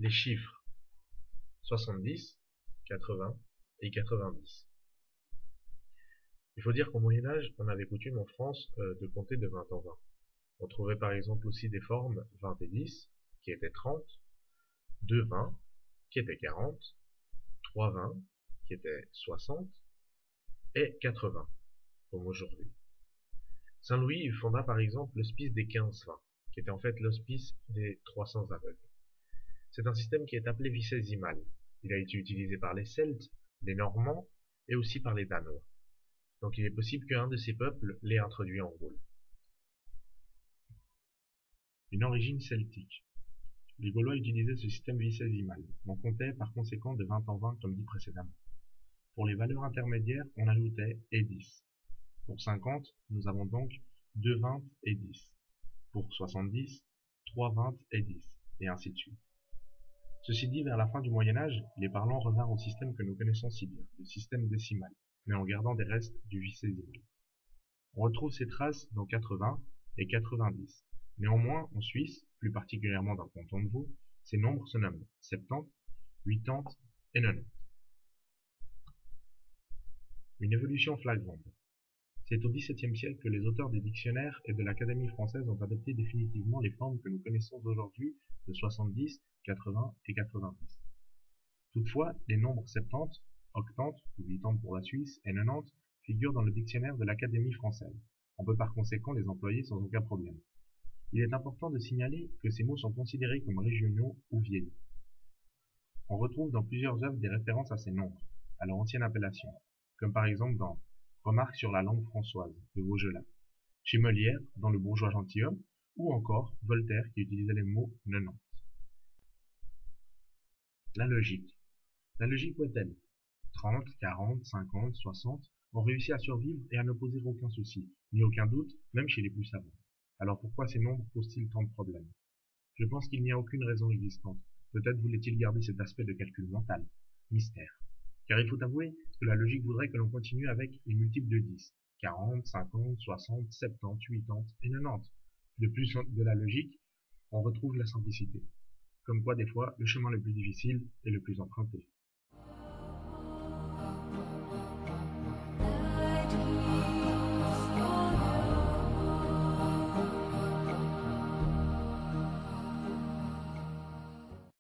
les chiffres 70, 80 et 90. Il faut dire qu'au Moyen-Âge, on avait coutume en France de compter de 20 en 20. On trouvait par exemple aussi des formes 20 et 10, qui étaient 30, 2 20, qui étaient 40, 3 20, qui étaient 60, et 80, comme aujourd'hui. Saint-Louis fonda par exemple l'hospice des 15-20, qui était en fait l'hospice des 300 aveugles. C'est un système qui est appelé vicésimal. Il a été utilisé par les Celtes, les Normands et aussi par les Danois. Donc il est possible qu'un de ces peuples l'ait introduit en Gaule. Une origine celtique. Les Gaulois utilisaient ce système vicésimal. On comptait par conséquent de 20 en 20 comme dit précédemment. Pour les valeurs intermédiaires, on ajoutait et 10. Pour 50, nous avons donc 2 20 et 10. Pour 70, 3 20 et 10, et ainsi de suite. Ceci dit, vers la fin du Moyen-Âge, les parlants revinrent au système que nous connaissons si bien, le système décimal, mais en gardant des restes du vicésimal. On retrouve ces traces dans 80 et 90. Néanmoins, en Suisse, plus particulièrement dans le canton de Vaud, ces nombres se nomment 70, 80 et 90. Une évolution flagrante. C'est au XVIIe siècle que les auteurs des dictionnaires et de l'Académie française ont adopté définitivement les formes que nous connaissons aujourd'hui de 70, 80 et 90. Toutefois, les nombres 70, 80 ou 80 pour la Suisse et 90 figurent dans le dictionnaire de l'Académie française. On peut par conséquent les employer sans aucun problème. Il est important de signaler que ces mots sont considérés comme régionaux ou vieillis. On retrouve dans plusieurs œuvres des références à ces nombres, à leur ancienne appellation, comme par exemple dans Remarques sur la langue françoise de Vaugelas, chez Molière dans Le bourgeois gentilhomme, ou encore Voltaire qui utilisait les mots 90. La logique. La logique où est-elle? 30, 40, 50, 60 ont réussi à survivre et à ne poser aucun souci, ni aucun doute, même chez les plus savants. Alors pourquoi ces nombres posent-ils tant de problèmes? Je pense qu'il n'y a aucune raison existante. Peut-être voulait-il garder cet aspect de calcul mental. Mystère. Car il faut avouer que la logique voudrait que l'on continue avec les multiples de 10, 40, 50, 60, 70, 80 et 90. De plus de la logique, on retrouve la simplicité. Comme quoi, des fois, le chemin le plus difficile est le plus emprunté.